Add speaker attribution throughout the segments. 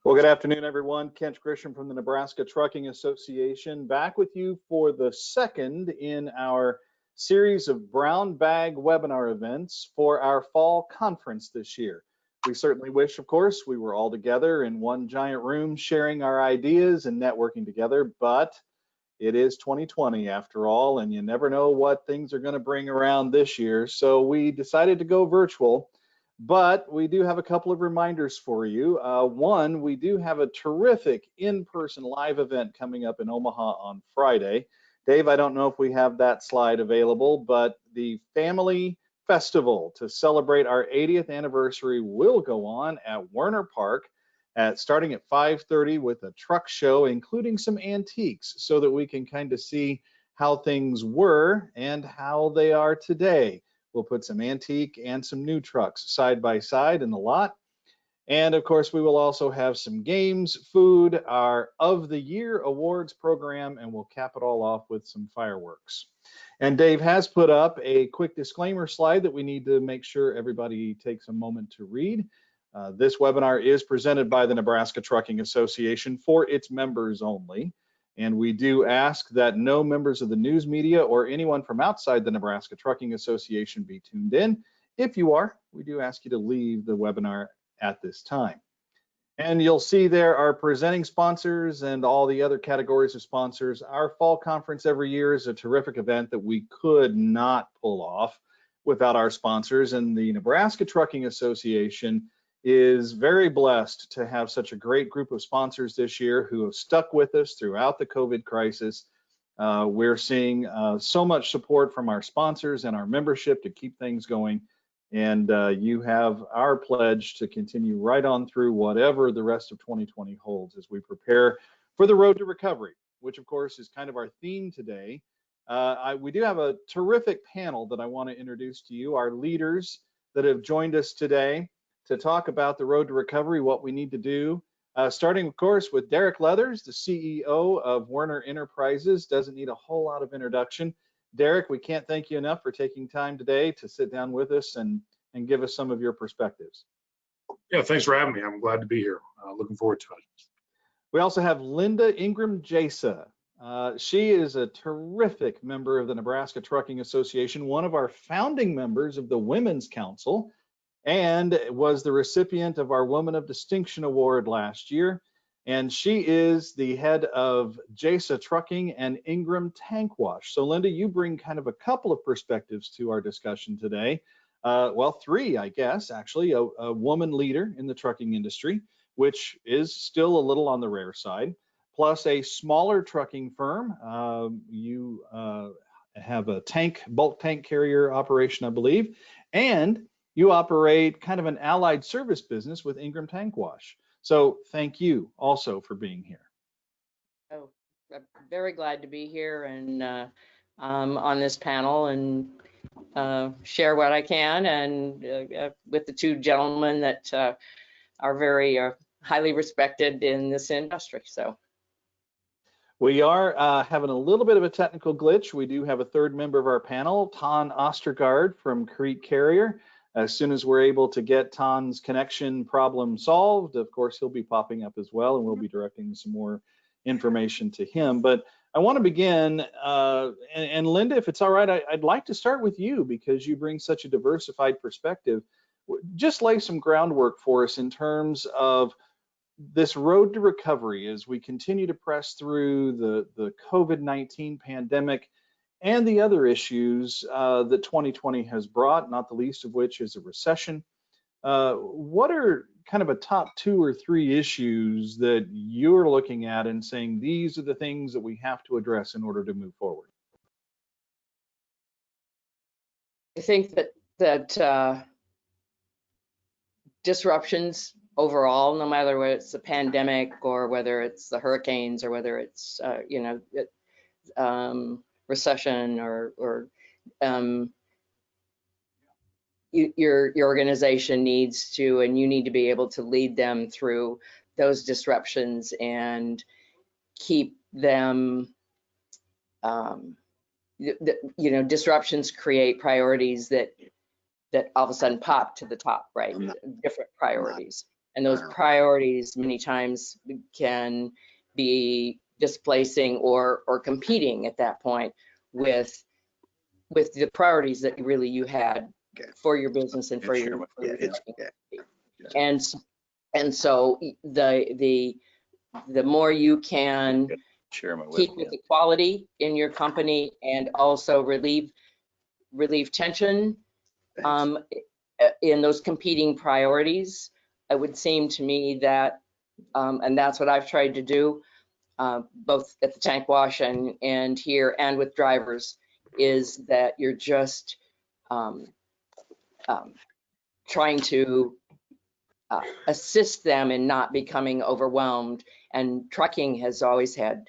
Speaker 1: Well, good afternoon, everyone. Kent Grisham from the Nebraska Trucking Association, back with you for the second in our series of brown bag webinar events for our fall conference this year. We certainly wish, of course, we were all together in one giant room sharing our ideas and networking together, but it is 2020 after all, and you never know what things are going to bring around this year. So we decided to go virtual. But we do have a couple of reminders for you. One, we do have a terrific in-person live event coming up in Omaha on Friday. Dave, I don't know if we have that slide available, but the Family Festival to celebrate our 80th anniversary will go on at Werner Park starting at 5:30 with a truck show, including some antiques, so that we can kind of see how things were and how they are today. We'll put some antique and some new trucks side by side in the lot. And of course, we will also have some games, food, our Of the Year awards program, and we'll cap it all off with some fireworks. And Dave has put up a quick disclaimer slide that we need to make sure everybody takes a moment to read. This webinar is presented by the Nebraska Trucking Association for its members only. And we do ask that no members of the news media or anyone from outside the Nebraska Trucking Association be tuned in. If you are, we do ask you to leave the webinar at this time. And you'll see there our presenting sponsors and all the other categories of sponsors. Our fall conference every year is a terrific event that we could not pull off without our sponsors. And the Nebraska Trucking Association is very blessed to have such a great group of sponsors this year who have stuck with us throughout the COVID crisis. We're seeing so much support from our sponsors and our membership to keep things going. And you have our pledge to continue right on through whatever the rest of 2020 holds as we prepare for the road to recovery, which of course is kind of our theme today. We do have a terrific panel that I want to introduce to you, our leaders that have joined us today to talk about the road to recovery, what we need to do. Starting, of course, with Derek Leathers, the CEO of Werner Enterprises. Doesn't need a whole lot of introduction. Derek, we can't thank you enough for taking time today to sit down with us and give us some of your perspectives.
Speaker 2: Yeah, thanks for having me. I'm glad to be here. Looking forward to it.
Speaker 1: We also have Linda Ingram-Jasa. She is a terrific member of the Nebraska Trucking Association, one of our founding members of the Women's Council, and was the recipient of our Woman of Distinction Award last year. And she is the head of Jasa Trucking and Ingram Tank Wash. So Linda, you bring kind of a couple of perspectives to our discussion today. Well, three, I guess, actually. A woman leader in the trucking industry, which is still a little on the rare side, plus a smaller trucking firm. You have a bulk tank carrier operation, I believe, and you operate kind of an allied service business with Ingram Tank Wash. So thank you also for being here.
Speaker 3: Oh, I'm very glad to be here and on this panel and share what I can and with the two gentlemen that are very highly respected in this industry. So
Speaker 1: we are having a little bit of a technical glitch. We do have a third member of our panel, Tonn Ostergard from Crete Carrier. As soon as we're able to get Tonn's connection problem solved, of course, he'll be popping up as well, and we'll be directing some more information to him. But I want to begin, and Linda, if it's all right, I'd like to start with you because you bring such a diversified perspective. Just lay some groundwork for us in terms of this road to recovery as we continue to press through the COVID-19 pandemic and the other issues that 2020 has brought, not the least of which is a recession. What are kind of a top 2 or 3 issues that you're looking at and saying these are the things that we have to address in order to move forward?
Speaker 3: I think that disruptions overall, no matter whether it's the pandemic or whether it's the hurricanes or whether it's recession or your organization needs to, and you need to be able to lead them through those disruptions and keep them, disruptions create priorities that all of a sudden pop to the top, right? Different priorities. And those priorities many times can be displacing or competing at that point with the priorities that really you had for your business and for your and so the more you can keep with the quality in your company and also relieve tension in those competing priorities, it would seem to me that and that's what I've tried to do both at the tank wash and here and with drivers, is that you're just trying to assist them in not becoming overwhelmed. And trucking has always had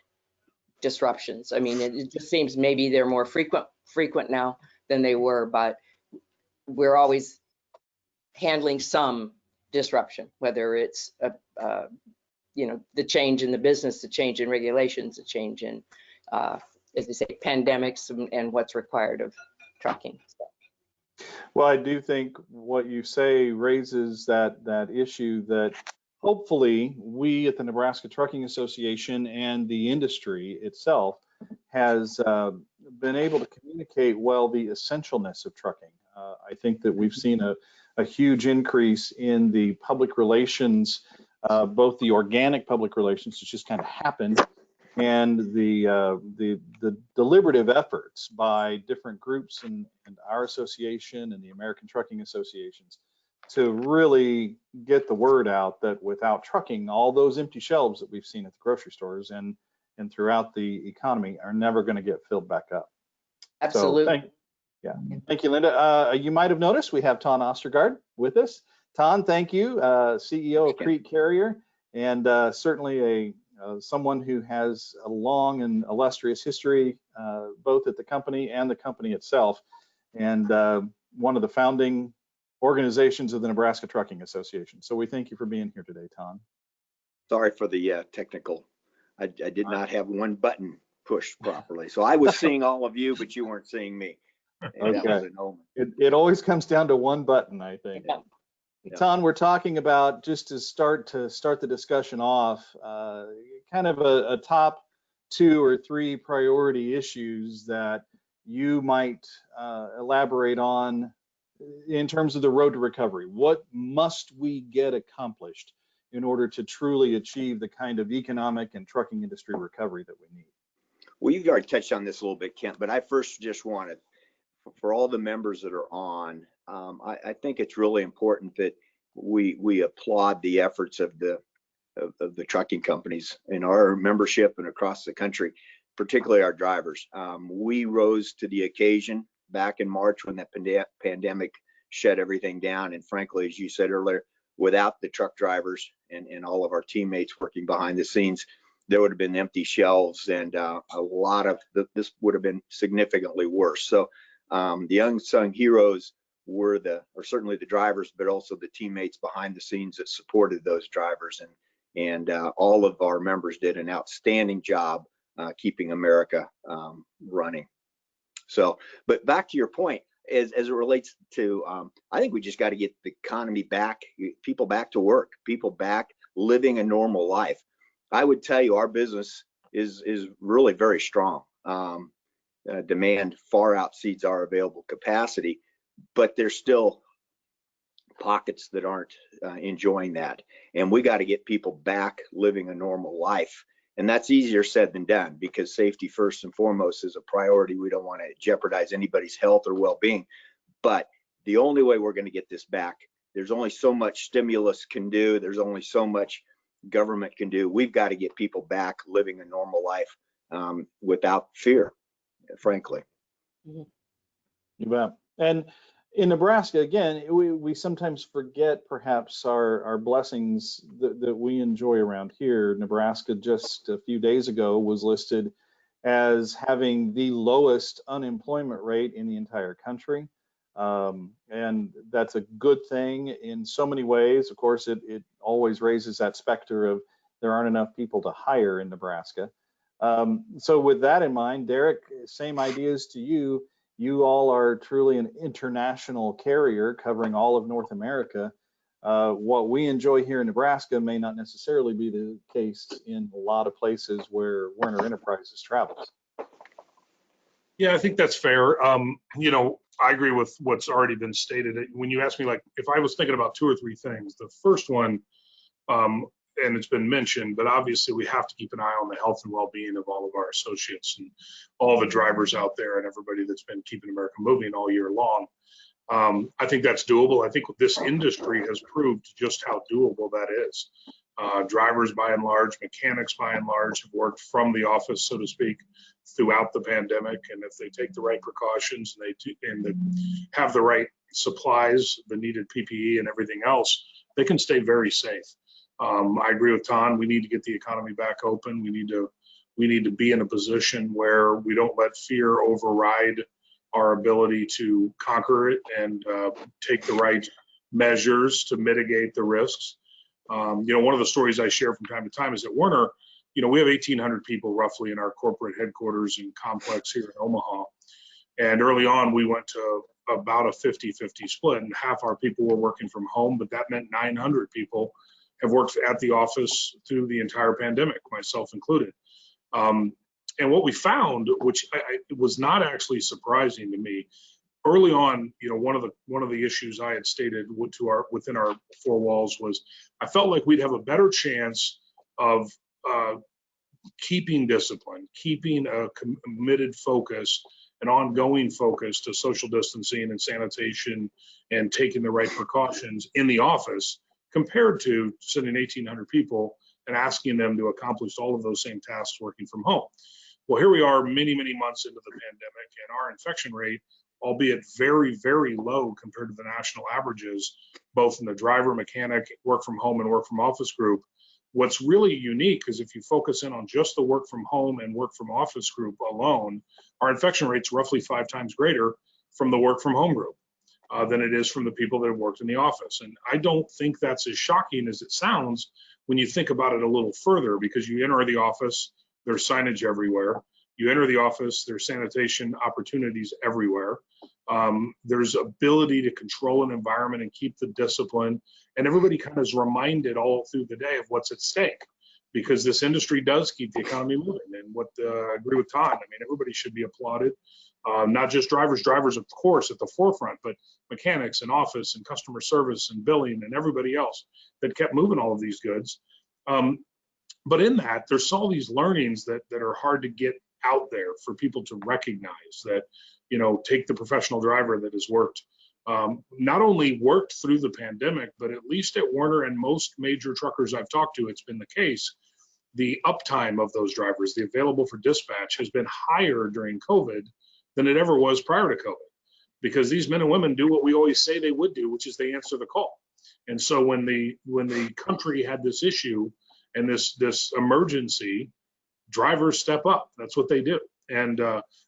Speaker 3: disruptions. I mean, it just seems maybe they're more frequent now than they were, but we're always handling some disruption, whether it's the change in the business, the change in regulations, the change in, as they say, pandemics and what's required of trucking. So.
Speaker 1: Well, I do think what you say raises that issue that hopefully we at the Nebraska Trucking Association and the industry itself has been able to communicate well the essentialness of trucking. I think that we've seen a huge increase in the public relations, both the organic public relations, which just kind of happened, and the deliberative efforts by different groups and our association and the American Trucking Associations to really get the word out that without trucking, all those empty shelves that we've seen at the grocery stores and throughout the economy are never going to get filled back up.
Speaker 3: Absolutely.
Speaker 1: So thank you, Linda. You might have noticed we have Tonn Ostergard with us. Tonn, thank you, CEO of Crete Carrier, and certainly someone who has a long and illustrious history, both at the company and the company itself, and one of the founding organizations of the Nebraska Trucking Association. So we thank you for being here today, Tonn.
Speaker 4: Sorry for the technical. I did not have one button pushed properly. So I was seeing all of you, but you weren't seeing me. And that was an omen.
Speaker 1: It always comes down to one button, I think.
Speaker 4: Yeah.
Speaker 1: Tonn, we're talking about, just to start the discussion off, kind of a top 2 or 3 priority issues that you might elaborate on in terms of the road to recovery. What must we get accomplished in order to truly achieve the kind of economic and trucking industry recovery that we need?
Speaker 4: Well, you've already touched on this a little bit, Kent, but I first just wanted, for all the members that are on, I think it's really important that we applaud the efforts of the trucking companies in our membership and across the country, particularly our drivers. We rose to the occasion back in March when that pandemic shut everything down. And frankly, as you said earlier, without the truck drivers and all of our teammates working behind the scenes, there would have been empty shelves, and a lot of this would have been significantly worse. So the unsung heroes were certainly the drivers, but also the teammates behind the scenes that supported those drivers, and all of our members did an outstanding job keeping America running. So, but back to your point, as it relates to, I think we just got to get the economy back, people back to work, people back living a normal life. I would tell you our business is really very strong. Demand far exceeds our available capacity, but there's still pockets that aren't enjoying that. And we got to get people back living a normal life. And that's easier said than done, because safety first and foremost is a priority. We don't want to jeopardize anybody's health or well-being. But the only way we're going to get this back, there's only so much stimulus can do. There's only so much government can do. We've got to get people back living a normal life without fear, frankly.
Speaker 1: You bet. And in Nebraska, again, we sometimes forget perhaps our blessings that we enjoy around here. Nebraska just a few days ago was listed as having the lowest unemployment rate in the entire country. And that's a good thing in so many ways. Of course, it always raises that specter of there aren't enough people to hire in Nebraska. So with that in mind, Derek, same ideas to you. You all are truly an international carrier covering all of North America. what we enjoy here in Nebraska may not necessarily be the case in a lot of places where Werner Enterprises travels.
Speaker 2: Yeah, I think that's fair. You know, I agree with what's already been stated. When you ask me, like, if I was thinking about 2 or 3 things, the first one, and it's been mentioned, but obviously we have to keep an eye on the health and well-being of all of our associates and all the drivers out there and everybody that's been keeping America moving all year long. I think that's doable. I think this industry has proved just how doable that is. Drivers, by and large, mechanics, by and large, have worked from the office, so to speak, throughout the pandemic. And if they take the right precautions and they have the right supplies, the needed PPE and everything else, they can stay very safe. I agree with Tonn. We need to get the economy back open. We need to be in a position where we don't let fear override our ability to conquer it and take the right measures to mitigate the risks. You know, one of the stories I share from time to time is at Werner, you know, we have 1,800 people roughly in our corporate headquarters and complex here in Omaha. And early on, we went to about a 50-50 split, and half our people were working from home, but that meant 900 people have worked at the office through the entire pandemic, myself included. And what we found, which was not actually surprising to me, early on, you know, one of the issues I had stated within our 4 walls was I felt like we'd have a better chance of keeping discipline, keeping a committed focus, an ongoing focus to social distancing and sanitation and taking the right precautions in the office compared to sending 1,800 people and asking them to accomplish all of those same tasks working from home. Well, here we are many, many months into the pandemic, and our infection rate, albeit very, very low compared to the national averages, both in the driver, mechanic, work from home and work from office group. What's really unique is if you focus in on just the work from home and work from office group alone, our infection rate's roughly 5 times greater from the work from home group than it is from the people that have worked in the office. And I don't think that's as shocking as it sounds when you think about it a little further, because you enter the office, there's signage everywhere. You enter the office, there's sanitation opportunities everywhere. There's ability to control an environment and keep the discipline. And everybody kind of is reminded all through the day of what's at stake, because this industry does keep the economy moving. And I agree with Tonn. I mean, everybody should be applauded. Not just drivers, of course, at the forefront, but mechanics and office and customer service and billing and everybody else that kept moving all of these goods. But in that, there's all these learnings that are hard to get out there for people to recognize that, you know, take the professional driver that has worked, not only worked through the pandemic, but at least at Werner and most major truckers I've talked to, it's been the case. The uptime of those drivers, the available for dispatch, has been higher during COVID than it ever was prior to COVID, because these men and women do what we always say they would do, which is they answer the call. And so when the country had this issue and this emergency, drivers step up. That's what they do. And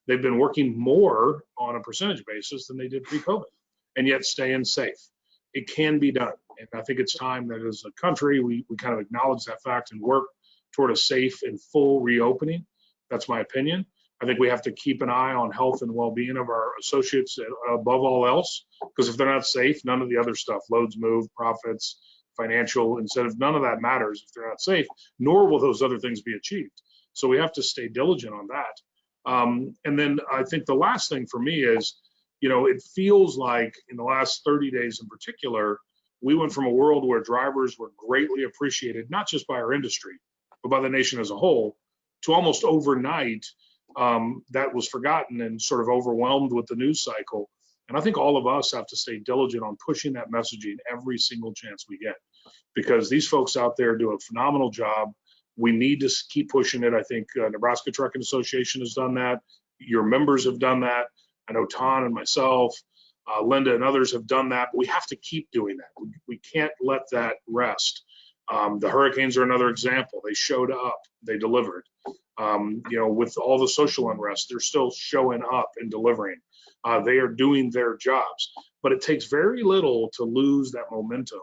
Speaker 2: they've been working more on a percentage basis than they did pre-COVID, and yet staying safe. It can be done. And I think it's time that as a country, we kind of acknowledge that fact and work toward a safe and full reopening. That's my opinion. I think we have to keep an eye on health and well-being of our associates above all else, because if they're not safe, none of the other stuff, loads move, profits, financial incentive, none of that matters if they're not safe, nor will those other things be achieved. So we have to stay diligent on that. And then I think the last thing for me is, you know, it feels like in the last 30 days in particular, we went from a world where drivers were greatly appreciated, not just by our industry, but by the nation as a whole, to almost overnight, that was forgotten and sort of overwhelmed with the news cycle. And I think all of us have to stay diligent on pushing that messaging every single chance we get, because these folks out there do a phenomenal job. We need to keep pushing it. I think Nebraska Trucking Association has done that. Your members have done that. I know Tonn and myself, Linda and others have done that, but we have to keep doing that. We can't let that rest. The hurricanes are another example. They showed up, they delivered. You know, with all the social unrest, they're still showing up and delivering. They are doing their jobs, but it takes very little to lose that momentum.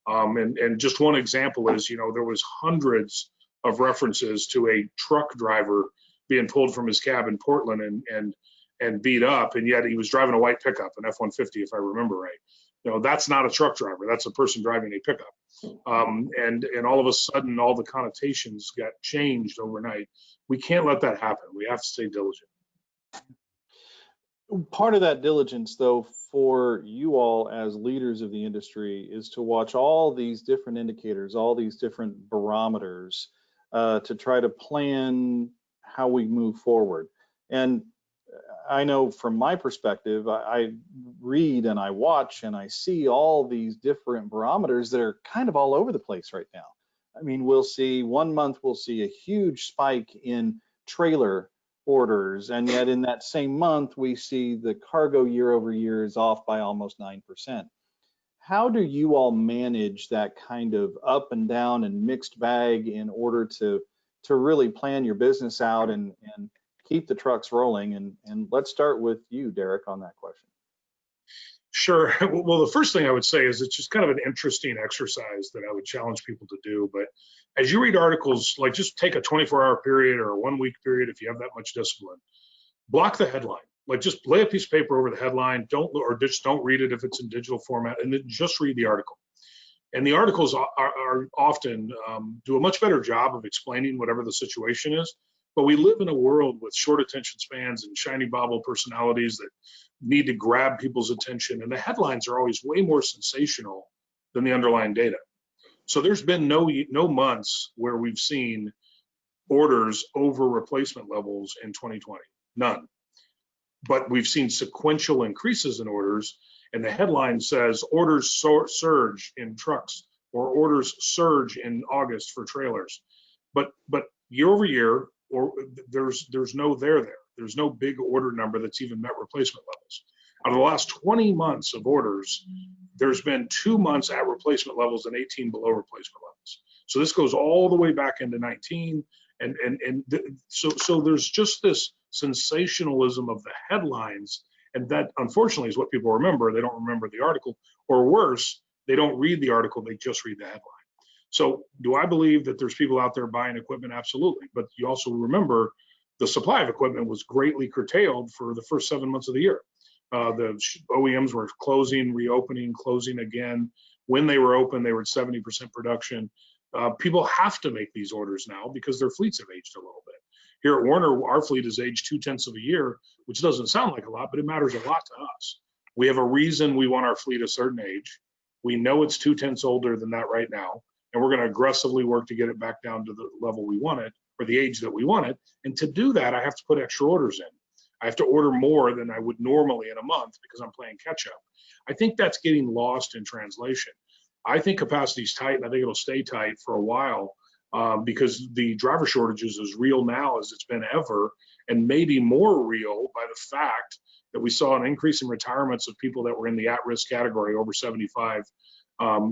Speaker 2: And just one example is, you know, there was hundreds of references to a truck driver being pulled from his cab in Portland and beat up, and yet he was driving a white pickup, an F-150, if I remember right. That's not a truck driver. That's a person driving a pickup. And all of a sudden, all the connotations got changed overnight. We can't let that happen. We have to stay diligent.
Speaker 1: Part of that diligence, though, for you all as leaders of the industry is to watch all these different indicators, all these different barometers to try to plan how we move forward. And I know from my perspective, I read and I watch and I see all these different barometers that are kind of all over the place right now. I mean, we'll see 1 month, we'll see a huge spike in trailer orders, and yet in that same month, we see the cargo year over year is off by almost 9%. How do you all manage that kind of up and down and mixed bag in order to really plan your business out and keep the trucks rolling? And let's start with you, Derek, on that question.
Speaker 2: Sure. Well, the first thing I would say is it's just kind of an interesting exercise that I would challenge people to do. But as you read articles, like just take a 24-hour period or a 1 week period if you have that much discipline. Block the headline. Like just lay a piece of paper over the headline. Don't read it if it's in digital format, and then just read the article. And the articles are often do a much better job of explaining whatever the situation is. But we live in a world with short attention spans and shiny bauble personalities that need to grab people's attention. And the headlines are always way more sensational than the underlying data. So there's been no months where we've seen orders over replacement levels in 2020, none. But we've seen sequential increases in orders, and the headline says orders surge in trucks or orders surge in August for trailers. But year over year, or there's no there. There's no big order number that's even met replacement levels. Out of the last 20 months of orders, there's been 2 months at replacement levels and 18 below replacement levels. So this goes all the way back into 19, so there's just this sensationalism of the headlines, and that unfortunately is what people remember. They don't remember the article, or worse, they don't read the article, they just read the headline. So do I believe that there's people out there buying equipment? Absolutely. But you also remember the supply of equipment was greatly curtailed for the first 7 months of the year. The OEMs were closing, reopening, closing again. When they were open, they were at 70% production. People have to make these orders now because their fleets have aged a little bit. Here at Werner, our fleet has aged 0.2 of a year, which doesn't sound like a lot, but it matters a lot to us. We have a reason we want our fleet a certain age. We know it's 0.2 older than that right now, and we're going to aggressively work to get it back down to the level we want it, or the age that we want it. And to do that, I have to put extra orders in. I have to order more than I would normally in a month because I'm playing catch up. I think that's getting lost in translation. I think capacity is tight, and I think it'll stay tight for a while because the driver shortages is real now as it's been ever, and maybe more real by the fact that we saw an increase in retirements of people that were in the at-risk category over 75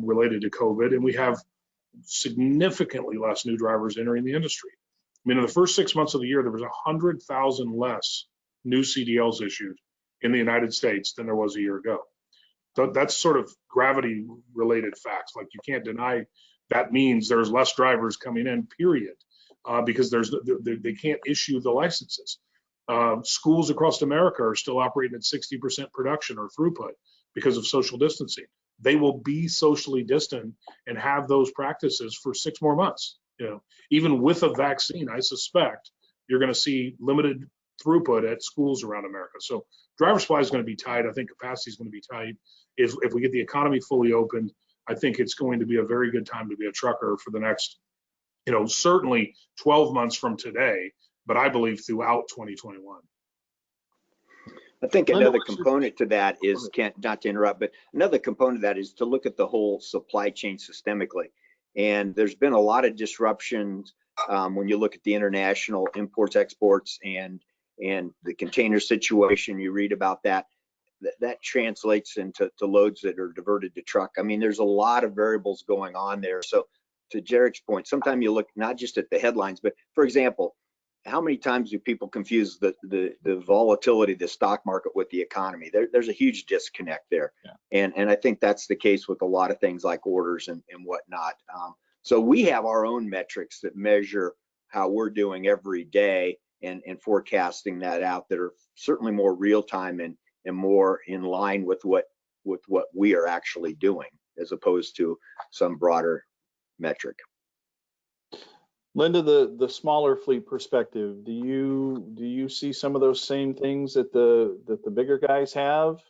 Speaker 2: related to COVID, and we have significantly less new drivers entering the industry. I mean, in the first 6 months of the year, there was 100,000 less new CDLs issued in the United States than there was a year ago. That's sort of gravity-related facts. Like, you can't deny that means there's less drivers coming in, period, because they can't issue the licenses. Schools across America are still operating at 60% production or throughput because of social distancing. They will be socially distant and have those practices for 6 more months. Even with a vaccine, I suspect you're going to see limited throughput at schools around America. So driver supply is going to be tight. I think capacity is going to be tight. If we get the economy fully opened, I think it's going to be a very good time to be a trucker for the next, certainly 12 months from today, but I believe throughout 2021.
Speaker 4: I think another component to that is, not to interrupt, but another component of that is to look at the whole supply chain systemically. And there's been a lot of disruptions when you look at the international imports, exports, and the container situation. You read about that translates into loads that are diverted to truck. I mean, there's a lot of variables going on there. So to Derek's point, sometimes you look not just at the headlines, but for example, how many times do people confuse the volatility of the stock market with the economy? There's a huge disconnect there. Yeah. And I think that's the case with a lot of things like orders and whatnot. So we have our own metrics that measure how we're doing every day and forecasting that out that are certainly more real time and more in line with what with what we are actually doing, as opposed to some broader metric.
Speaker 1: Linda, the smaller fleet perspective, do you see some of those same things that the bigger guys have?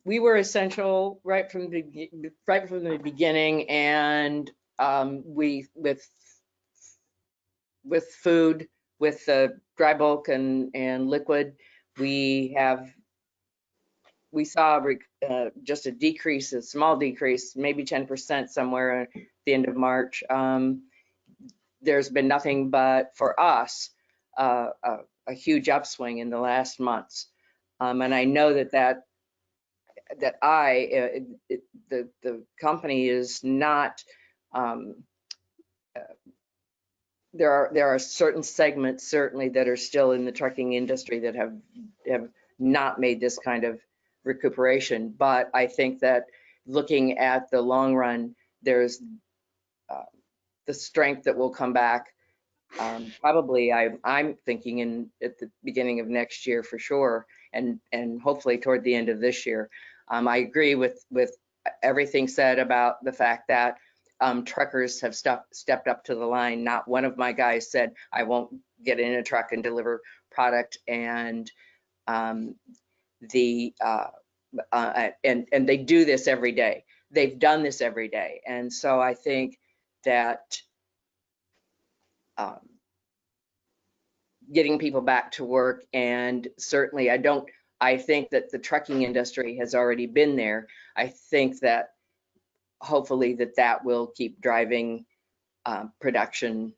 Speaker 3: We were essential right from the beginning, and we with food, with dry bulk and liquid, we saw just a decrease, a small decrease, maybe 10% somewhere at the end of March. There's been nothing but, for us, a huge upswing in the last months. And I know that the company is not, there are certain segments certainly that are still in the trucking industry that have not made this kind of recuperation. But I think that looking at the long run, there's the strength that will come back. Probably I'm thinking at the beginning of next year for sure, and hopefully toward the end of this year. I agree with everything said about the fact that truckers have stepped up to the line. Not one of my guys said, I won't get in a truck and deliver product. And they do this every day. They've done this every day. And so I think that getting people back to work, and certainly I think that the trucking industry has already been there. I think that hopefully that will keep driving production,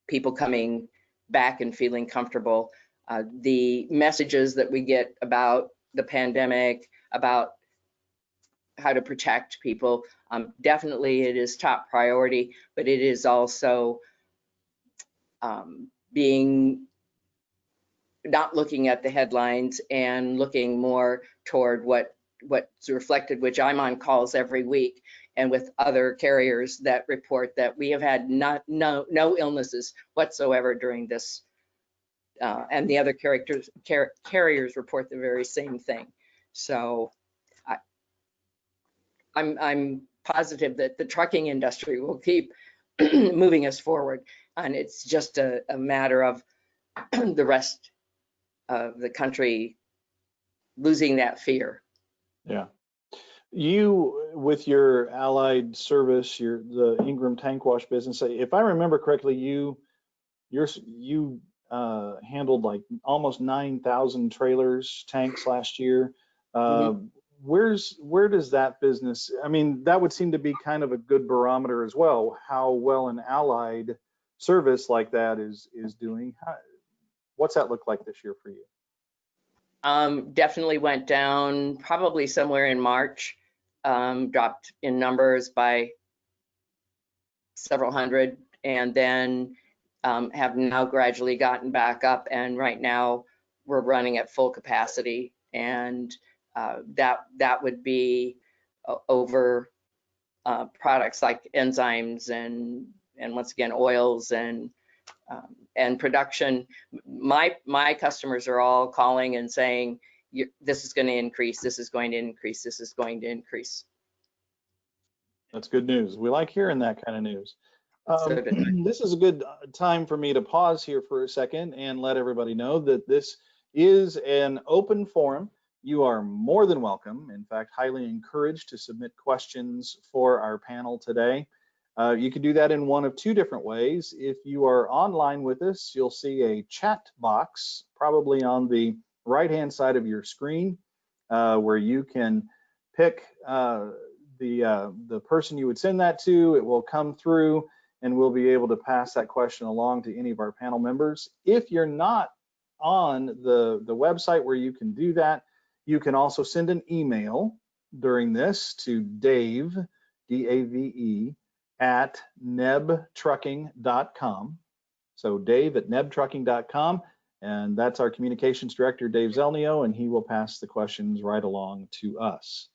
Speaker 3: people coming back and feeling comfortable. The messages that we get about the pandemic, about how to protect people, definitely it is top priority, but it is also not looking at the headlines and looking more toward what's reflected, which I'm on calls every week and with other carriers that report that we have had no illnesses whatsoever during this, and the other carriers report the very same thing. So I'm positive that the trucking industry will keep moving us forward, and it's just a matter of the rest of the country losing that fear.
Speaker 1: Yeah. You, with your allied service, the Ingram tank wash business, if I remember correctly, you handled like almost 9,000 trailers, tanks last year. Where does that business, I mean, that would seem to be kind of a good barometer as well, how well an allied service like that is doing. What's that look like this year for you?
Speaker 3: Definitely went down probably somewhere in March, dropped in numbers by several hundred, and then have now gradually gotten back up. And right now we're running at full capacity, and that would be over products like enzymes and once again oils and production. My customers are all calling and saying, this is going to increase, this is going to increase, this is going to increase.
Speaker 1: That's good news. We like hearing that kind of news.
Speaker 3: So
Speaker 1: this is a good time for me to pause here for a second and let everybody know that this is an open forum. You are more than welcome, in fact, highly encouraged to submit questions for our panel today. You can do that in one of two different ways. If you are online with us, you'll see a chat box probably on the right-hand side of your screen where you can pick the person you would send that to. It will come through and we'll be able to pass that question along to any of our panel members. If you're not on the website where you can do that, you can also send an email during this to Dave, D-A-V-E, at nebtrucking.com. So Dave at nebtrucking.com, and that's our communications director, Dave Zelnio, and he will pass the questions right along to us.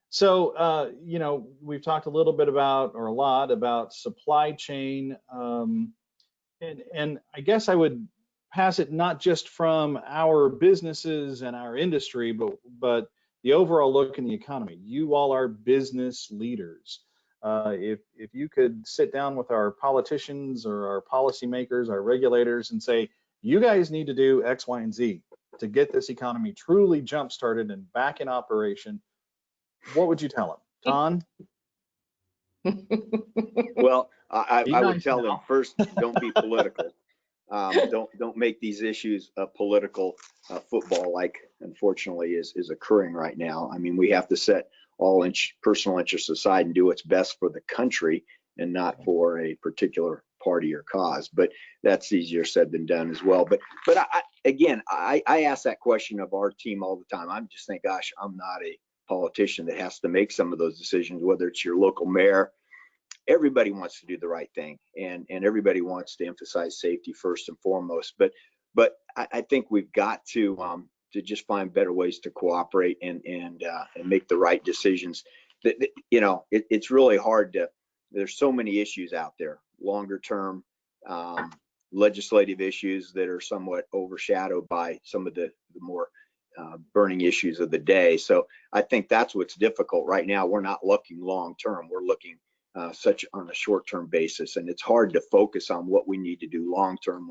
Speaker 1: So, you know, we've talked a little bit about, or a lot about supply chain, and I guess I would pass it not just from our businesses and our industry, but the overall look in the economy. You all are business leaders. If you could sit down with our politicians or our policymakers, our regulators, and say, you guys need to do X, Y, and Z to get this economy truly jump-started and back in operation, what would you tell them? Tonn?
Speaker 4: Well, I would
Speaker 1: nice
Speaker 4: tell
Speaker 1: now.
Speaker 4: them first, don't be political. Don't make these issues a political football like unfortunately is occurring right now. I mean, we have to set all personal interests aside and do what's best for the country and not for a particular party or cause. But that's easier said than done as well. But I ask that question of our team all the time. I'm just thinking, gosh, I'm not a politician that has to make some of those decisions, whether it's your local mayor. Everybody wants to do the right thing, and everybody wants to emphasize safety first and foremost. But I think we've got to just find better ways to cooperate and make the right decisions. It's really hard to. There's so many issues out there, longer term legislative issues that are somewhat overshadowed by some of the more burning issues of the day. So I think that's what's difficult right now. We're not looking long term. We're looking such on a short-term basis, and it's hard to focus on what we need to do long-term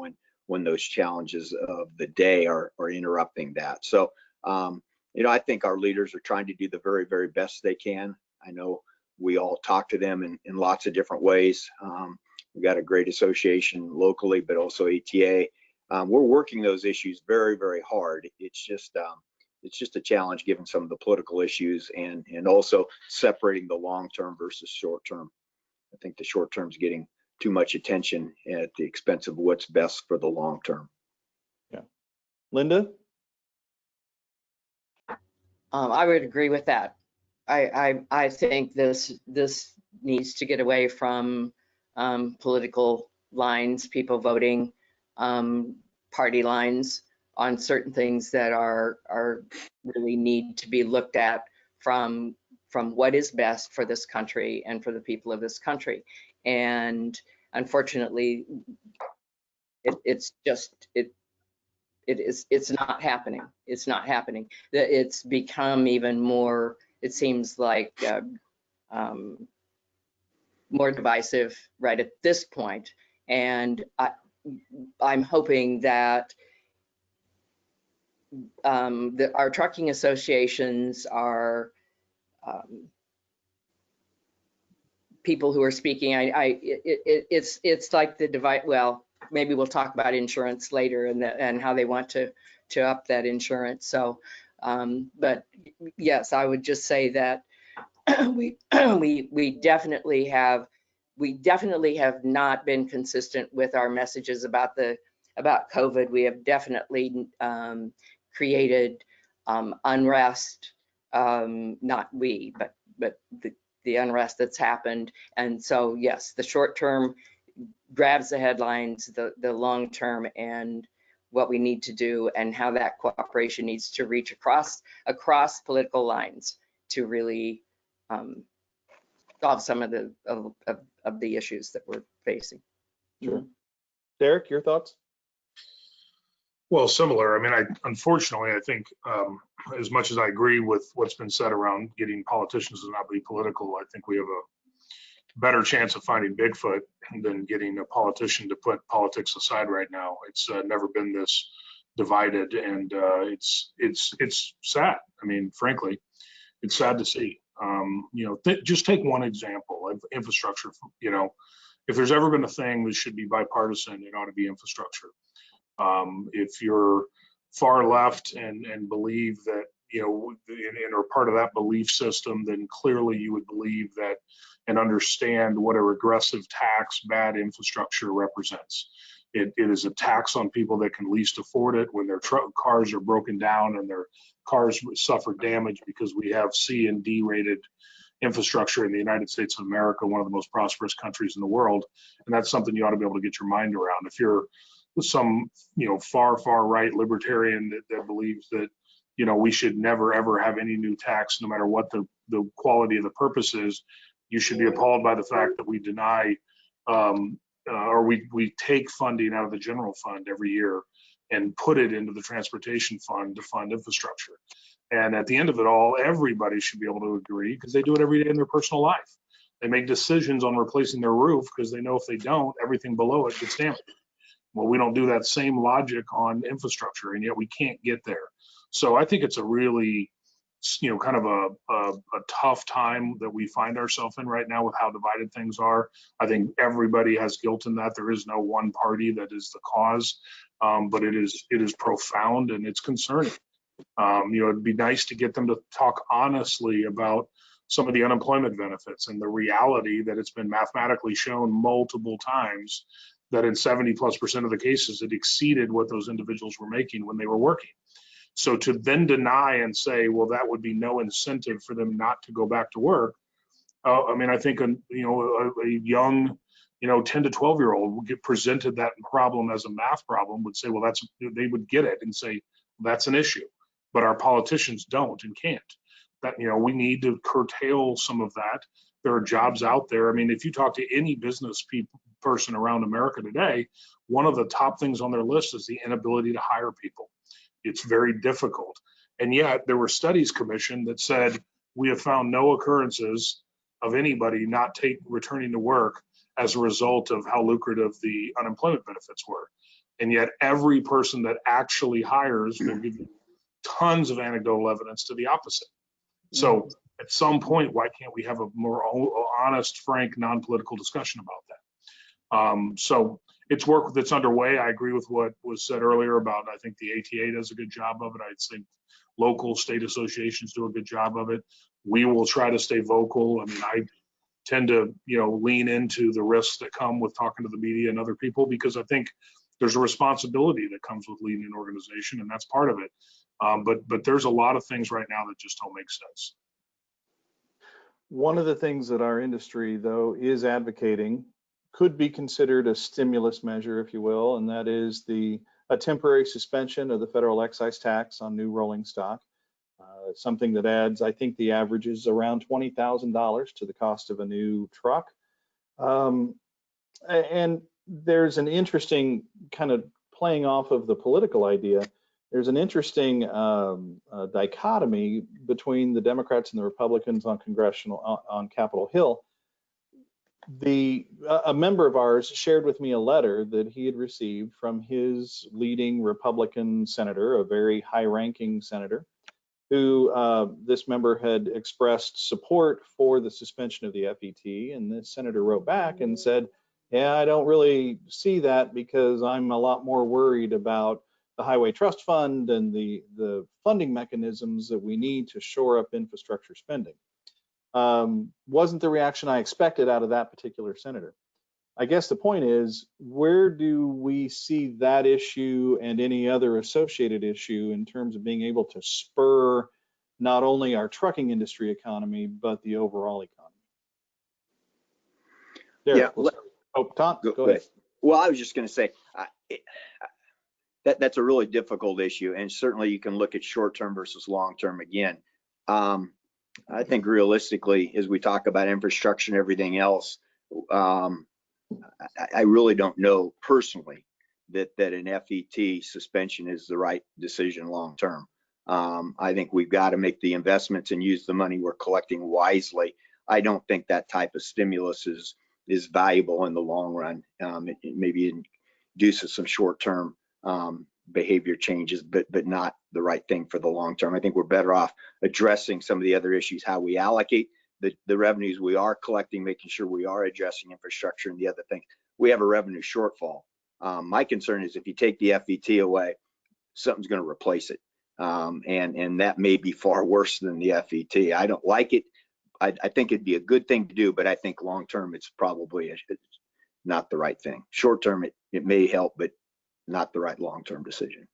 Speaker 4: when those challenges of the day are interrupting that. So, I think our leaders are trying to do the very, very best they can. I know we all talk to them in lots of different ways. We've got a great association locally, but also ATA. We're working those issues very, very hard. It's just a challenge given some of the political issues and also separating the long-term versus short-term. I think the short-term is getting too much attention at the expense of what's best for the long-term.
Speaker 1: Yeah. Linda?
Speaker 3: I would agree with that. I think this needs to get away from political lines, people voting, party lines on certain things that are really need to be looked at from what is best for this country and for the people of this country. And unfortunately, it's not happening. It's not happening. It's become even more, it seems like more divisive right at this point. And I'm hoping that our trucking associations are people who are speaking. It's like the divide. Well, maybe we'll talk about insurance later and how they want to up that insurance. So, but yes, I would just say that we definitely have not been consistent with our messages about COVID. We have definitely created unrest. Not we, but the unrest that's happened. And so yes, the short term grabs the headlines, the long term and what we need to do and how that cooperation needs to reach across political lines to really solve some of the issues that we're facing.
Speaker 1: Sure. Derek, your thoughts?
Speaker 2: Well, similar. I mean, unfortunately, I think as much as I agree with what's been said around getting politicians to not be political, I think we have a better chance of finding Bigfoot than getting a politician to put politics aside right now. It's never been this divided, and it's sad. I mean, frankly, it's sad to see. Just take one example of infrastructure. If there's ever been a thing that should be bipartisan, it ought to be infrastructure. If you're far left and believe that, and are part of that belief system, then clearly you would believe that and understand what a regressive tax bad infrastructure represents. It is a tax on people that can least afford it when their cars are broken down and their cars suffer damage because we have C and D rated infrastructure in the United States of America, one of the most prosperous countries in the world. And that's something you ought to be able to get your mind around. If you're some, far right libertarian that believes that, we should never, ever have any new tax, no matter what the quality of the purpose is, you should be appalled by the fact that we deny or we take funding out of the general fund every year and put it into the transportation fund to fund infrastructure. And at the end of it all, everybody should be able to agree, because they do it every day in their personal life. They make decisions on replacing their roof because they know if they don't, everything below it gets damaged. Well, we don't do that same logic on infrastructure, and yet we can't get there. So I think it's a really, kind of a tough time that we find ourselves in right now with how divided things are. I think everybody has guilt in that. There is no one party that is the cause, but it is profound and it's concerning. It'd be nice to get them to talk honestly about some of the unemployment benefits and the reality that it's been mathematically shown multiple times that in 70+% of the cases, it exceeded what those individuals were making when they were working. So to then deny and say, well, that would be no incentive for them not to go back to work. I think a young, 10 to 12-year-old would get presented that problem as a math problem, would say, well, they would get it and say, that's an issue. But our politicians don't and can't. That, we need to curtail some of that. There are jobs out there. I mean, if you talk to any business person around America today, one of the top things on their list is the inability to hire people. It's very difficult. And yet there were studies commissioned that said, we have found no occurrences of anybody not returning to work as a result of how lucrative the unemployment benefits were. And yet every person that actually hires will give you tons of anecdotal evidence to the opposite. So at some point, why can't we have a more honest, frank, non-political discussion about that? So it's work that's underway. I agree with what was said earlier about, I think the ATA does a good job of it. I'd say local state associations do a good job of it. We will try to stay vocal. I mean, I tend to, lean into the risks that come with talking to the media and other people, because I think there's a responsibility that comes with leading an organization, and that's part of it. But there's a lot of things right now that just don't make sense.
Speaker 1: One of the things that our industry, though, is advocating could be considered a stimulus measure, if you will, and that is a temporary suspension of the federal excise tax on new rolling stock. Something that adds, I think the average is around $20,000 to the cost of a new truck. And there's an interesting kind of playing off of the political idea. There's an interesting dichotomy between the Democrats and the Republicans on Capitol Hill. A member of ours shared with me a letter that he had received from his leading Republican senator, a very high-ranking senator, who this member had expressed support for the suspension of the FET, and this senator wrote back and said, yeah, I don't really see that, because I'm a lot more worried about the Highway Trust Fund and the funding mechanisms that we need to shore up infrastructure spending. Wasn't the reaction I expected out of that particular senator. I guess the point is, where do we see that issue and any other associated issue in terms of being able to spur not only our trucking industry economy, but the overall economy? Derek, Tonn, go ahead.
Speaker 4: Well, I was just going to say, that's a really difficult issue, and certainly you can look at short-term versus long-term again. I think realistically, as we talk about infrastructure and everything else, I really don't know personally that an FET suspension is the right decision long-term. I think we've got to make the investments and use the money we're collecting wisely. I don't think that type of stimulus is valuable in the long run. It maybe induces some short-term behavior changes, but not the right thing for the long term. I think we're better off addressing some of the other issues, how we allocate the revenues we are collecting, making sure we are addressing infrastructure and the other things. We have a revenue shortfall. My concern is if you take the FET away, something's going to replace it. And that may be far worse than the FET. I don't like it. I think it'd be a good thing to do, but I think long term it's probably not the right thing. Short term it may help, but not the right long term decision.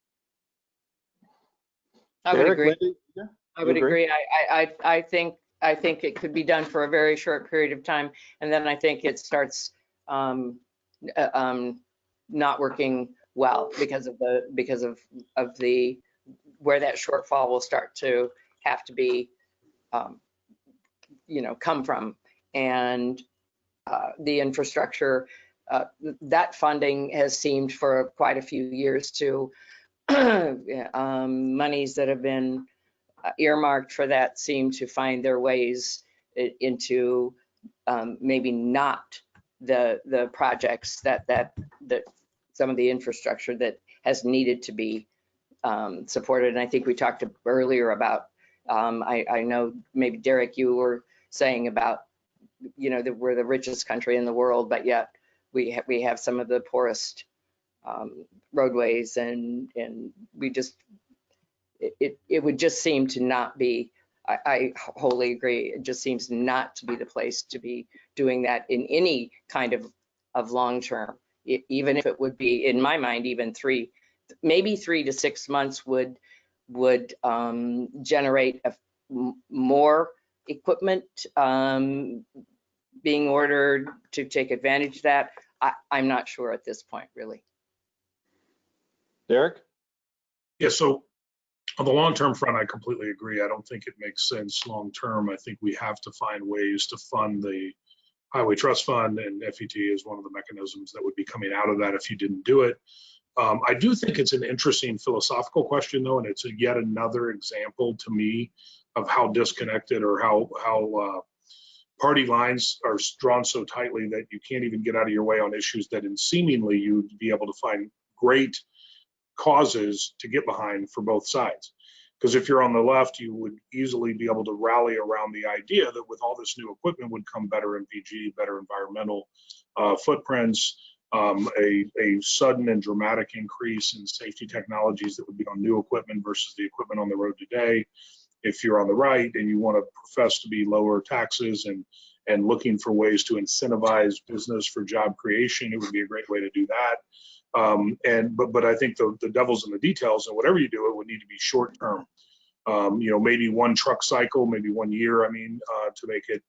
Speaker 3: I would agree.
Speaker 1: Yeah,
Speaker 3: I would agree. I think it could be done for a very short period of time, and then I think it starts not working well because of the where that shortfall will start to have to be come from, and the infrastructure that funding has seemed for quite a few years to monies that have been earmarked for that seem to find their ways into maybe not the projects that some of the infrastructure that has needed to be supported. And I think we talked earlier about, I know maybe Derek, you were saying about, that we're the richest country in the world, but yet we have some of the poorest roadways, and we just, it would just seem to not be, I wholly agree. It just seems not to be the place to be doing that in any kind of long term. Even if it would be, in my mind, even maybe 3 to 6 months would generate more equipment being ordered to take advantage of that. I'm not sure at this point, really.
Speaker 1: Derek?
Speaker 2: Yeah, so on the long-term front, I completely agree. I don't think it makes sense long-term. I think we have to find ways to fund the Highway Trust Fund, and FET is one of the mechanisms that would be coming out of that if you didn't do it. I do think it's an interesting philosophical question, though, and it's yet another example to me of how disconnected or how party lines are drawn so tightly that you can't even get out of your way on issues that seemingly you'd be able to find great causes to get behind for both sides. Because if you're on the left, you would easily be able to rally around the idea that with all this new equipment would come better MPG, better environmental footprints, a sudden and dramatic increase in safety technologies that would be on new equipment versus the equipment on the road today. If you're on the right and you want to profess to be lower taxes and looking for ways to incentivize business for job creation, it would be a great way to do that. But I think the devil's in the details, and whatever you do, it would need to be short term. Maybe one truck cycle, maybe 1 year, to make it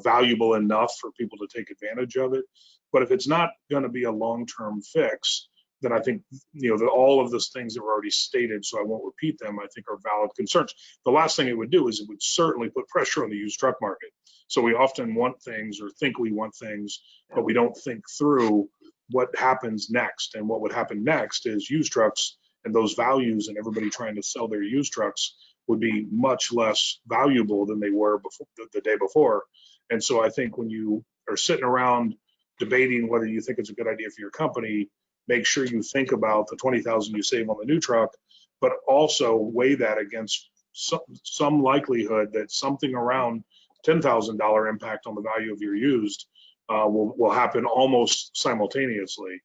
Speaker 2: valuable enough for people to take advantage of it. But if it's not going to be a long-term fix, then I think, that all of those things that were already stated, so I won't repeat them, I think are valid concerns. The last thing it would do is it would certainly put pressure on the used truck market. So we often want things or think we want things, but we don't think through what happens next. And what would happen next is used trucks and those values and everybody trying to sell their used trucks would be much less valuable than they were before, the day before. And so I think when you are sitting around debating whether you think it's a good idea for your company, make sure you think about the $20,000 you save on the new truck, but also weigh that against some likelihood that something around $10,000 impact on the value of your used will happen almost simultaneously.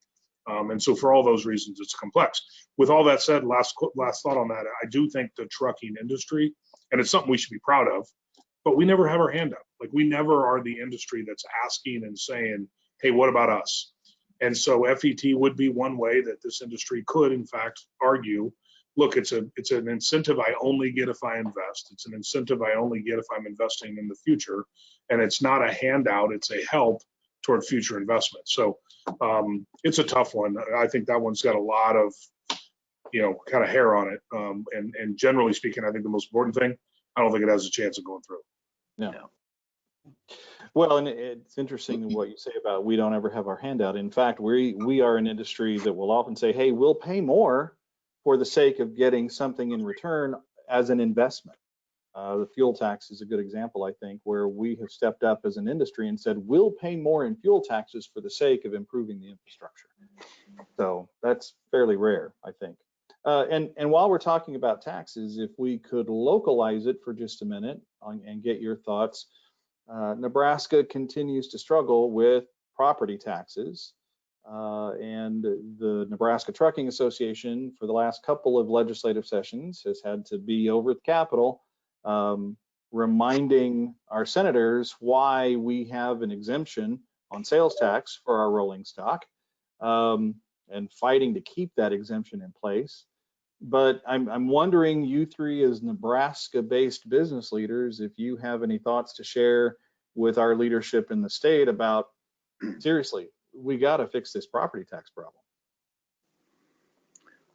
Speaker 2: And so for all those reasons, it's complex. With all that said, last thought on that, I do think the trucking industry, and it's something we should be proud of, but we never have our hand up. Like, we never are the industry that's asking and saying, hey, what about us? And so FET would be one way that this industry could, in fact, argue, look, it's an incentive I only get if I invest. It's an incentive I only get if I'm investing in the future. And it's not a handout, it's a help toward future investment. So it's a tough one. I think that one's got a lot of, kind of hair on it. And generally speaking, I think the most important thing, I don't think it has a chance of going through.
Speaker 1: No. Well, and it's interesting what you say about we don't ever have our hand out. In fact, we are an industry that will often say, hey, we'll pay more for the sake of getting something in return as an investment. The fuel tax is a good example, I think, where we have stepped up as an industry and said, we'll pay more in fuel taxes for the sake of improving the infrastructure. So that's fairly rare, I think. And while we're talking about taxes, if we could localize it for just a minute and get your thoughts, Nebraska continues to struggle with property taxes. And the Nebraska Trucking Association, for the last couple of legislative sessions, has had to be over at the Capitol reminding our senators why we have an exemption on sales tax for our rolling stock, and fighting to keep that exemption in place. But I'm wondering, you three as Nebraska-based business leaders, if you have any thoughts to share with our leadership in the state about, seriously, we got to fix this property tax problem.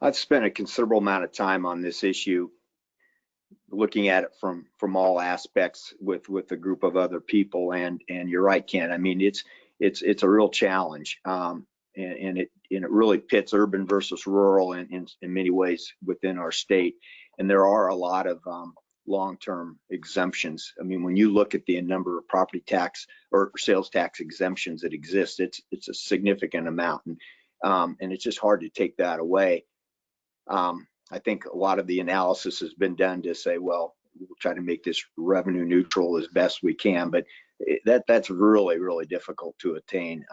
Speaker 4: I've spent a considerable amount of time on this issue, looking at it from all aspects with a group of other people. And you're right, Ken. I mean, it's it's a real challenge. And it really pits urban versus rural in many ways within our state. And there are a lot of long-term exemptions. I mean, when you look at the number of property tax or sales tax exemptions that exist, it's a significant amount, and it's just hard to take that away. I think a lot of the analysis has been done to say, well, we'll try to make this revenue neutral as best we can, but that's really, really difficult to attain.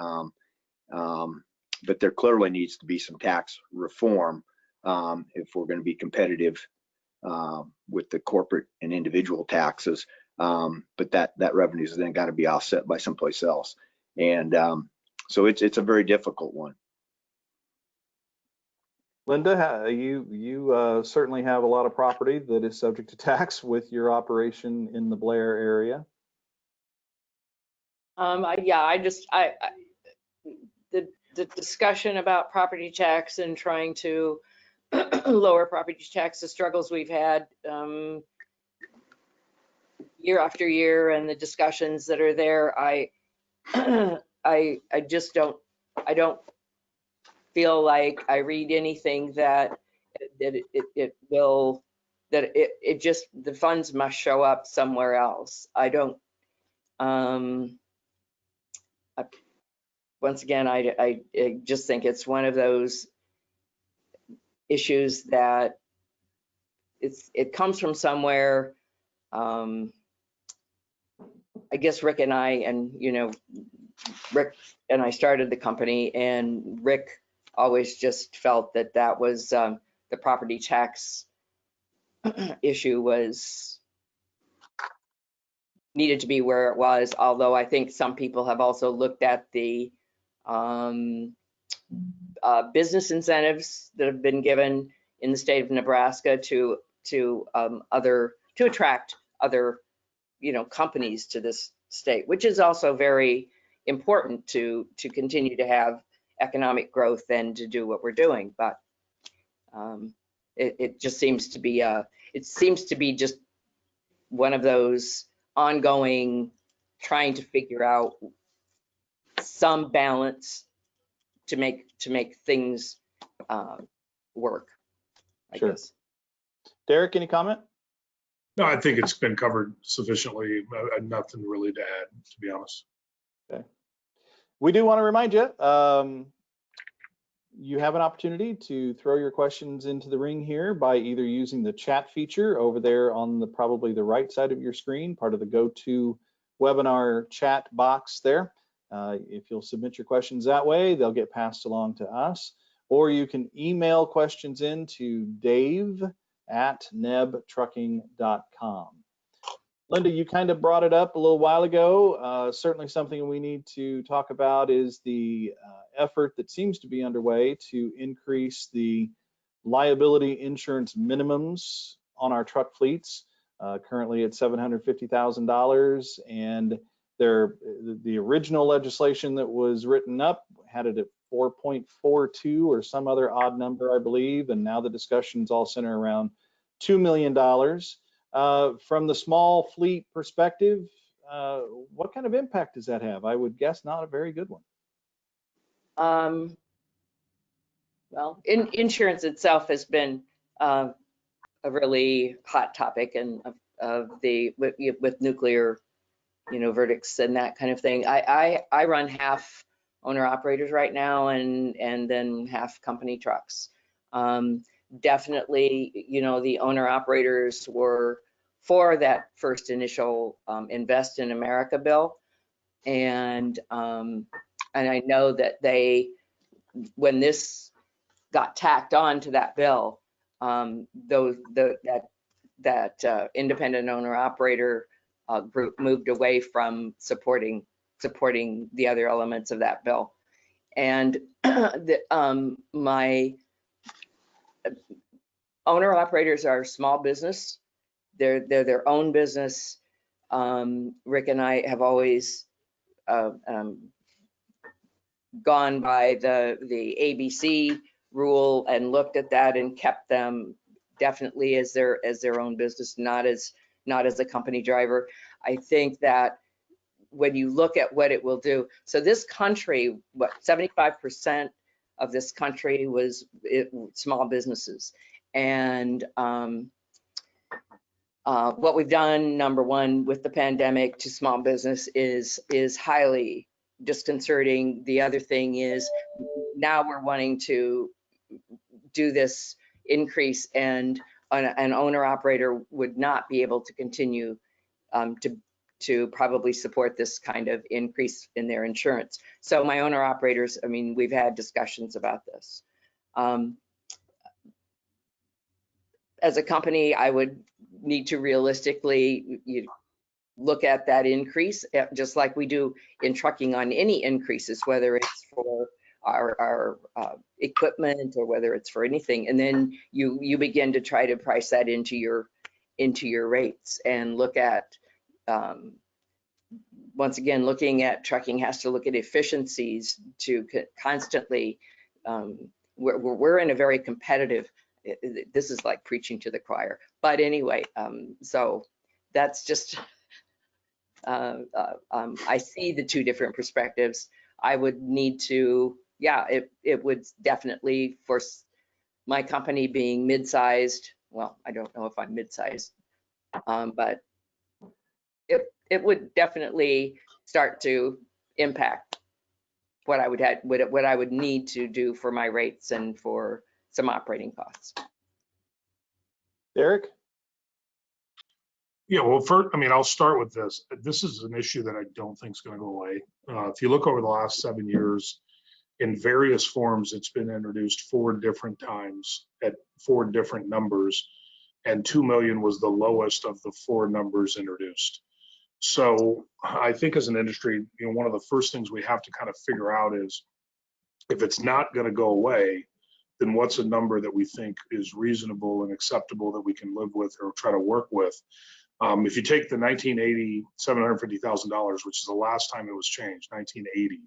Speaker 4: But there clearly needs to be some tax reform if we're going to be competitive with the corporate and individual taxes. But that revenue's then got to be offset by someplace else. And so it's a very difficult one.
Speaker 1: Linda, you certainly have a lot of property that is subject to tax with your operation in the Blair area.
Speaker 3: The discussion about property tax and trying to lower property tax, the struggles we've had year after year, and the discussions that are there, I just don't feel like I read anything that it just, the funds must show up somewhere else. I don't, once again, I just think it's one of those issues that it comes from somewhere. I guess Rick and Rick and I started the company, and Rick always just felt that was the property tax issue needed to be where it was. Although I think some people have also looked at the business incentives that have been given in the state of Nebraska to attract other companies to this state, which is also very important to continue to have economic growth and to do what we're doing. But it just seems to be just one of those ongoing trying to figure out some balance to make things work, I guess.
Speaker 1: Derek, any comment?
Speaker 2: No, I think it's been covered sufficiently. Nothing really to add, to be honest.
Speaker 1: Okay. We do want to remind you, you have an opportunity to throw your questions into the ring here by either using the chat feature over there on probably the right side of your screen, part of the go-to webinar chat box there. If you'll submit your questions that way, they'll get passed along to us. Or you can email questions in to dave@nebtrucking.com. Linda, you kind of brought it up a little while ago. Certainly something we need to talk about is the effort that seems to be underway to increase the liability insurance minimums on our truck fleets, currently at $750,000. And the original legislation that was written up had it at 4.42 or some other odd number, I believe. And now the discussions all center around $2 million. From the small fleet perspective, what kind of impact does that have? I would guess not a very good one.
Speaker 3: Well, insurance itself has been a really hot topic, and with nuclear, verdicts and that kind of thing. I run half owner operators right now, and then half company trucks. Definitely, the owner operators were for that first initial Invest in America bill, and I know that when this got tacked on to that bill, that independent owner operator group moved away from supporting the other elements of that bill. And my owner operators are small business. They're their own business. Rick and I have always gone by the ABC rule and looked at that and kept them definitely as their own business, not as a company driver. I think that when you look at what it will do. So this country, what 75% of this country was small businesses, and what we've done, number one, with the pandemic to small business is highly disconcerting. The other thing is now we're wanting to do this increase, and an owner operator would not be able to continue to probably support this kind of increase in their insurance. So my owner operators, I mean, we've had discussions about this. As a company, I would need to realistically look at that increase, just like we do in trucking on any increases, whether it's for our equipment or whether it's for anything. And then you begin to try to price that into your rates and look at, once again, looking at trucking has to look at efficiencies to constantly, we're in a very competitive, this is like preaching to the choir, but anyway, so that's just, I see the two different perspectives. I would need to, yeah, it would definitely, for my company being mid-sized, well, I don't know if I'm mid-sized, but it would definitely start to impact what I would need to do for my rates and for some operating costs.
Speaker 1: Derek?
Speaker 2: Yeah, well, first, I mean, I'll start with this. This is an issue that I don't think is going to go away. If you look over the last 7 years, in various forms, it's been introduced 4 different times at 4 different numbers, and 2 million was the lowest of the 4 numbers introduced. So I think as an industry, one of the first things we have to kind of figure out is, if it's not going to go away, then what's a number that we think is reasonable and acceptable that we can live with or try to work with. If you take the 1980 $750,000, which is the last time it was changed, 1980,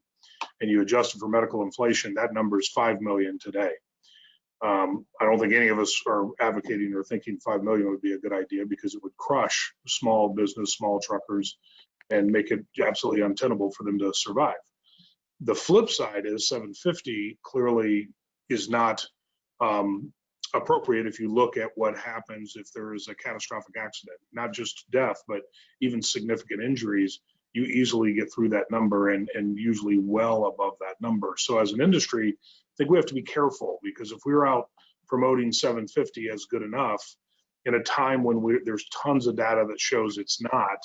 Speaker 2: and you adjust it for medical inflation, that number is 5 million today. I don't think any of us are advocating or thinking 5 million would be a good idea, because it would crush small business, small truckers, and make it absolutely untenable for them to survive. The flip side is 750 clearly is not appropriate if you look at what happens if there is a catastrophic accident, not just death, but even significant injuries. You easily get through that number, and usually well above that number. So as an industry, I think we have to be careful, because if we're out promoting 750 as good enough in a time when there's tons of data that shows it's not,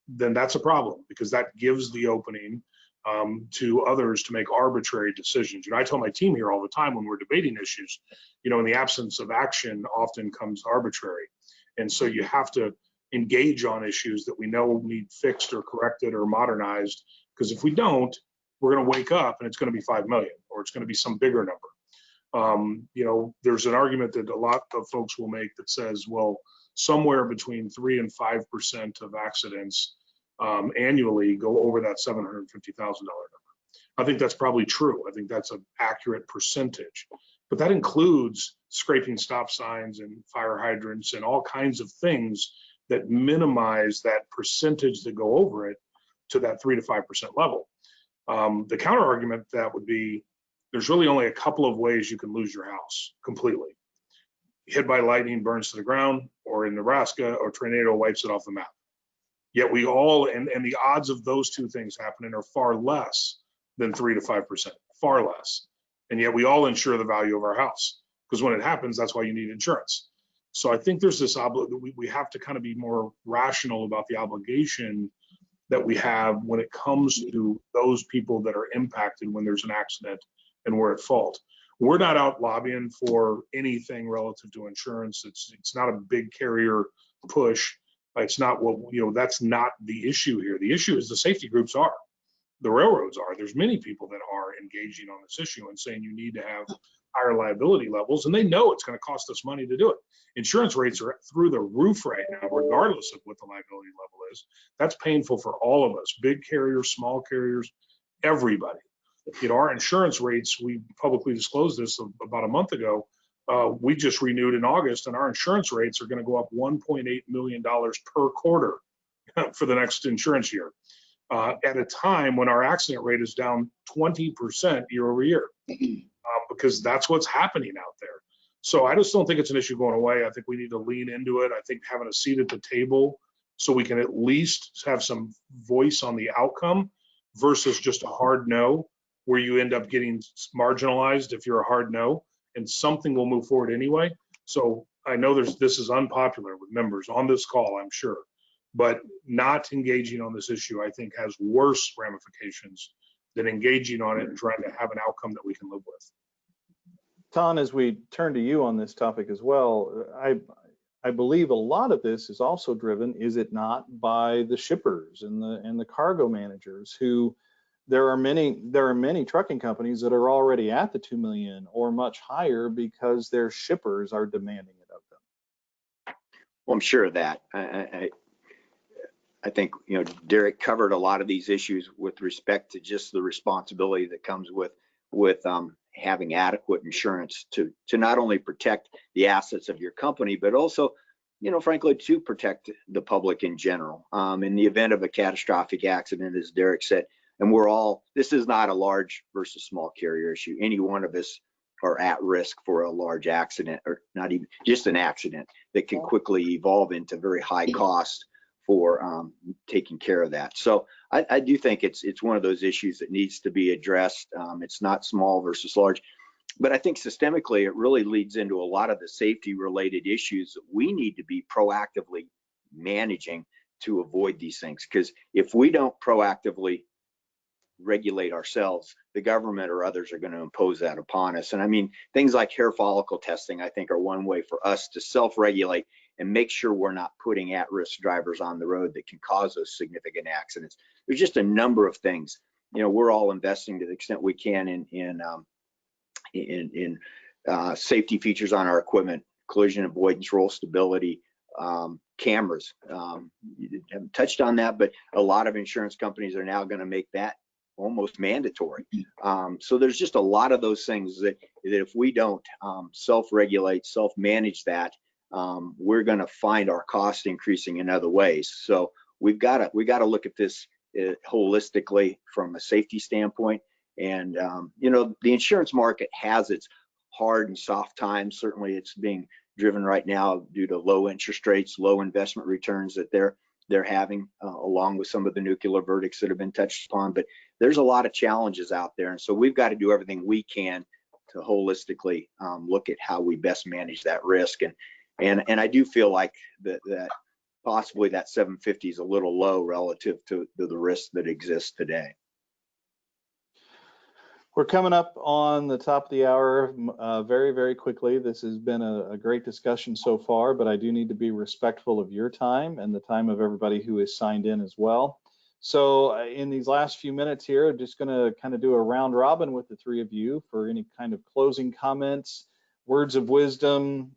Speaker 2: then that's a problem, because that gives the opening to others to make arbitrary decisions. I tell my team here all the time when we're debating issues, in the absence of action often comes arbitrary. And so you have to engage on issues that we know need fixed or corrected or modernized, because if we don't, we're going to wake up and it's going to be 5 million, or it's going to be some bigger number. There's an argument that a lot of folks will make that says, well, somewhere between 3 and 5% of accidents annually go over that $750,000 number. I think that's probably true. I think that's an accurate percentage, but that includes scraping stop signs and fire hydrants and all kinds of things that minimize that percentage that go over it to that 3 to 5% level. The counter argument to that would be, there's really only a couple of ways you can lose your house completely. Hit by lightning, burns to the ground, or in Nebraska, or tornado wipes it off the map. Yet we all, and the odds of those two things happening are far less than 3 to 5%, far less. And yet we all insure the value of our house, because when it happens, that's why you need insurance. So I think there's this we have to kind of be more rational about the obligation that we have when it comes to those people that are impacted when there's an accident and we're at fault. We're not out lobbying for anything relative to insurance. It's not a big carrier push. It's not what, that's not the issue here. The issue is the safety groups are, the railroads are. There's many people that are engaging on this issue and saying you need to have higher liability levels, and they know it's going to cost us money to do it. Insurance rates are through the roof right now, regardless of what the liability level is. That's painful for all of us, big carriers, small carriers, everybody. Our insurance rates, we publicly disclosed this about a month ago. We just renewed in August, and our insurance rates are going to go up $1.8 million per quarter for the next insurance year. at a time when our accident rate is down 20% year over year, because that's what's happening out there. So I just don't think it's an issue going away. I think we need to lean into it. I think having a seat at the table so we can at least have some voice on the outcome versus just a hard no, where you end up getting marginalized if you're a hard no, and something will move forward anyway. So I know this is unpopular with members on this call, I'm sure, but not engaging on this issue, I think, has worse ramifications than engaging on it and trying to have an outcome that we can live with.
Speaker 1: Tonn, as we turn to you on this topic as well, I believe a lot of this is also driven, is it not, by the shippers and the cargo managers who there are many trucking companies that are already at the 2 million or much higher because their shippers are demanding it of them.
Speaker 4: Well, I'm sure of that. I think, you know, Derek covered a lot of these issues with respect to just the responsibility that comes with having adequate insurance to not only protect the assets of your company, but also, you know, frankly, to protect the public in general. In the event of a catastrophic accident, as Derek said, and this is not a large versus small carrier issue. Any one of us are at risk for a large accident, or not even just an accident that can quickly evolve into very high cost for taking care of that. So I do think it's one of those issues that needs to be addressed. It's not small versus large, but I think systemically it really leads into a lot of the safety related issues that we need to be proactively managing to avoid these things. Because if we don't proactively regulate ourselves, the government or others are going to impose that upon us. And I mean, things like hair follicle testing, I think, are one way for us to self-regulate and make sure we're not putting at-risk drivers on the road that can cause those significant accidents. There's just a number of things. You know, we're all investing to the extent we can in safety features on our equipment, collision avoidance, roll stability, cameras. You haven't touched on that, but a lot of insurance companies are now going to make that almost mandatory. So there's just a lot of those things that if we don't self-regulate, self-manage that, we're going to find our cost increasing in other ways. So we got to look at this holistically from a safety standpoint. And you know, the insurance market has its hard and soft times. Certainly, it's being driven right now due to low interest rates, low investment returns that they're having, along with some of the nuclear verdicts that have been touched upon. But there's a lot of challenges out there, and so we've got to do everything we can to holistically look at how we best manage that risk. And I do feel like that possibly that 750 is a little low relative to the risk that exists today.
Speaker 1: We're coming up on the top of the hour very, very quickly. This has been a great discussion so far, but I do need to be respectful of your time and the time of everybody who is signed in as well. So in these last few minutes here, I'm just going to kind of do a round robin with the three of you for any kind of closing comments, words of wisdom,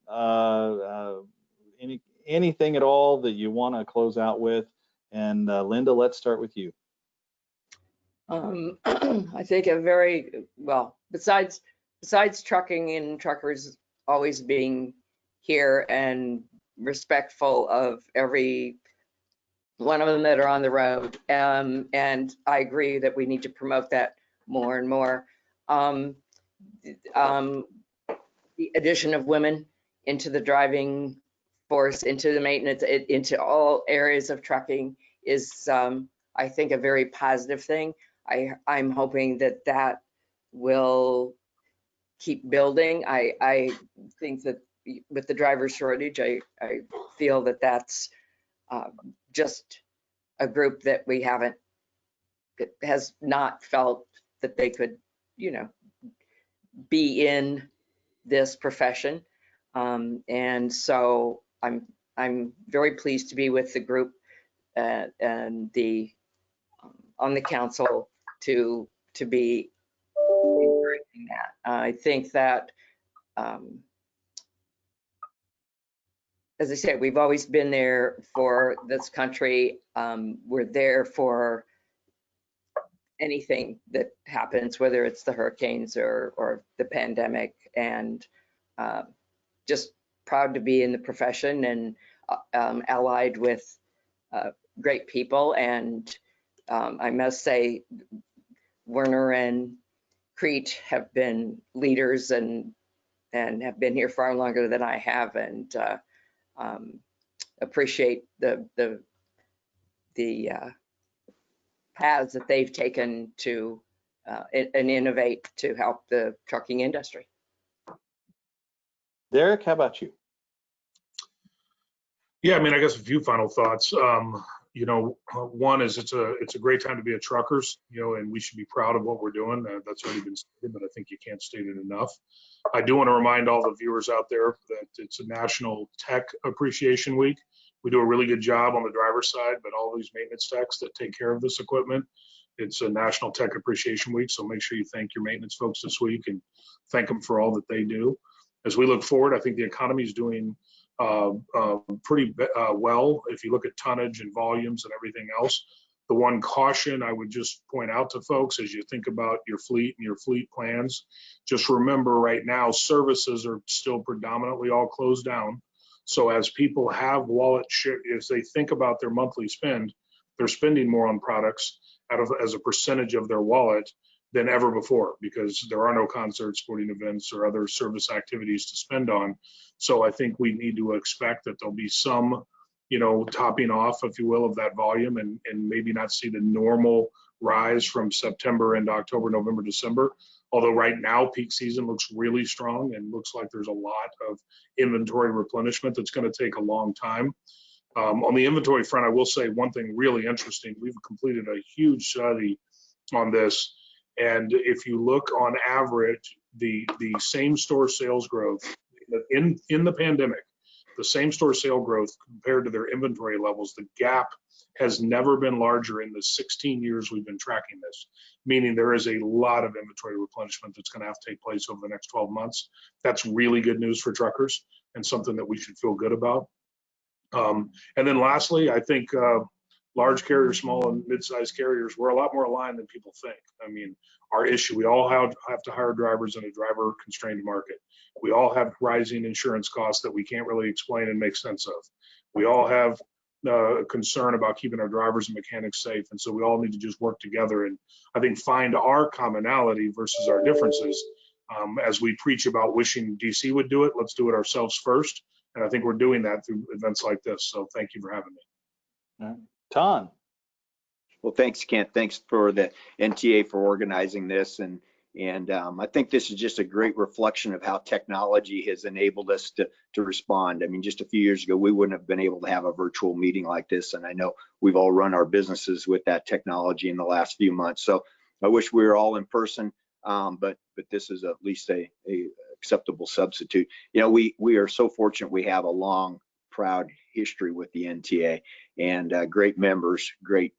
Speaker 1: anything at all that you want to close out with. And Linda, let's start with you.
Speaker 3: I think besides trucking and truckers always being here and respectful of every one of them that are on the road, and I agree that we need to promote that more and more. The addition of women into the driving force, into the maintenance, into all areas of trucking is, I think, a very positive thing. I'm hoping that will keep building. I think that with the driver shortage, I feel that that's just a group that has not felt that they could, you know, be in this profession. And so I'm very pleased to be with the group and on the council to be encouraging that. I think that, as I said, we've always been there for this country. We're there for anything that happens, whether it's the hurricanes or the pandemic, and just proud to be in the profession and allied with great people, and I must say, Werner and Crete have been leaders and have been here far longer than I have, and appreciate the paths that they've taken to and innovate to help the trucking industry.
Speaker 1: Derek, how about you?
Speaker 2: Yeah, I mean, I guess a few final thoughts. You know, one is it's a great time to be a truckers, you know, and we should be proud of what we're doing. That's already been stated, but I think you can't state it enough. I do want to remind all the viewers out there that it's a National Tech Appreciation Week. We do a really good job on the driver's side, but all these maintenance techs that take care of this equipment, it's a National Tech Appreciation Week. So make sure you thank your maintenance folks this week and thank them for all that they do. As we look forward, I think the economy is doing pretty well if you look at tonnage and volumes and everything else. The one caution I would just point out to folks as you think about your fleet and your fleet plans, just remember right now services are still predominantly all closed down. So as people have wallet share, as they think about their monthly spend, they're spending more on products as a percentage of their wallet than ever before, because there are no concerts, sporting events, or other service activities to spend on. So I think we need to expect that there'll be some, you know, topping off, if you will, of that volume, and maybe not see the normal rise from September into October, November, December. Although right now peak season looks really strong and looks like there's a lot of inventory replenishment that's going to take a long time. On the inventory front, I will say one thing really interesting. We've completed a huge study on this. And if you look on average, the same store sales growth in the pandemic, the same store sale growth compared to their inventory levels, the gap has never been larger in the 16 years we've been tracking this, meaning there is a lot of inventory replenishment that's going to have to take place over the next 12 months. That's really good news for truckers and something that we should feel good about. And then lastly, I think large carriers, small and mid-sized carriers, we're a lot more aligned than people think. I mean, our issue, we all have to hire drivers in a driver-constrained market. We all have rising insurance costs that we can't really explain and make sense of. We all have concern about keeping our drivers and mechanics safe, and so we all need to just work together and I think find our commonality versus our differences. As we preach about wishing DC would do it, let's do it ourselves first, and I think we're doing that through events like this. So thank you for having me.
Speaker 1: All right. Tonn.
Speaker 4: Well, thanks, Kent. Thanks for the NTA for organizing this. And I think this is just a great reflection of how technology has enabled us to respond. I mean, just a few years ago, we wouldn't have been able to have a virtual meeting like this. And I know we've all run our businesses with that technology in the last few months. So I wish we were all in person, but this is at least a acceptable substitute. You know, we are so fortunate we have a long, proud history with the NTA and great members, great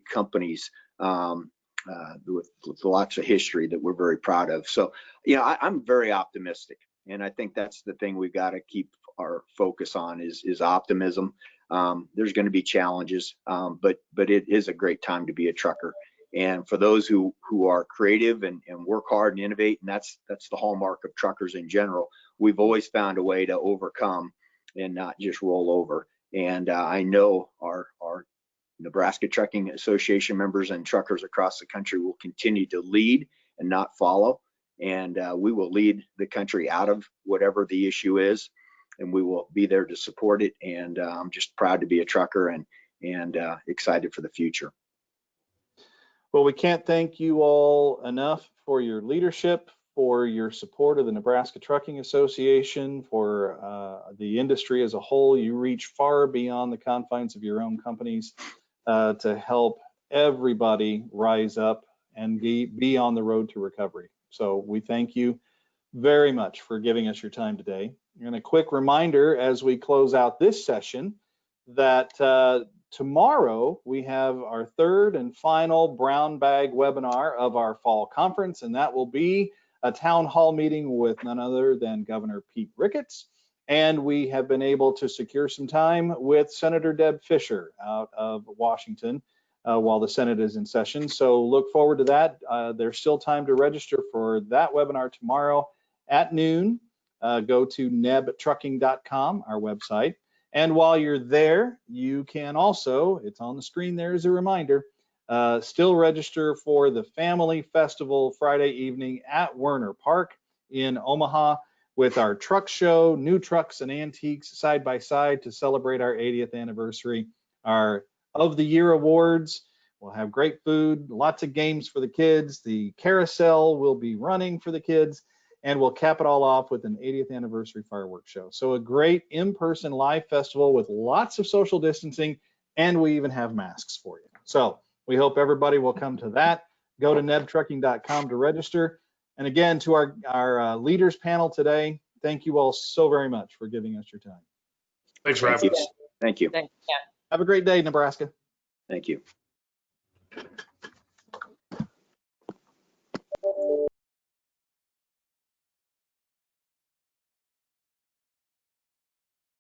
Speaker 4: companies with lots of history that we're very proud of. So, you know, I'm very optimistic, and I think that's the thing we've got to keep our focus on is optimism. There's going to be challenges, but it is a great time to be a trucker. And for those who are creative and work hard and innovate, and that's the hallmark of truckers in general, we've always found a way to overcome and not just roll over. And I know our Nebraska Trucking Association members and truckers across the country will continue to lead and not follow. And we will lead the country out of whatever the issue is, and we will be there to support it. And I'm just proud to be a trucker and excited for the future.
Speaker 1: Well, we can't thank you all enough for your leadership, for your support of the Nebraska Trucking Association, for the industry as a whole. You reach far beyond the confines of your own companies to help everybody rise up and be on the road to recovery. So we thank you very much for giving us your time today. And a quick reminder as we close out this session that tomorrow we have our third and final brown bag webinar of our fall conference, and that will be a town hall meeting with none other than Governor Pete Ricketts. And we have been able to secure some time with Senator Deb Fischer out of Washington while the Senate is in session. So look forward to that. There's still time to register for that webinar tomorrow at noon. Go to nebtrucking.com, our website. And while you're there, you can also, it's on the screen there as a reminder, still register for the Family Festival Friday evening at Werner Park in Omaha with our truck show, new trucks and antiques side by side to celebrate our 80th anniversary. Our of the Year awards. We'll have great food, lots of games for the kids. The carousel will be running for the kids, and we'll cap it all off with an 80th anniversary fireworks show. So a great in-person live festival with lots of social distancing, and we even have masks for you. So we hope everybody will come to that. Go to nebtrucking.com to register. And again, to our leaders panel today, thank you all so very much for giving us your time.
Speaker 2: Thanks for having us.
Speaker 4: Thank you.
Speaker 3: Thanks, Ken.
Speaker 1: Have a great day, Nebraska.
Speaker 4: Thank you.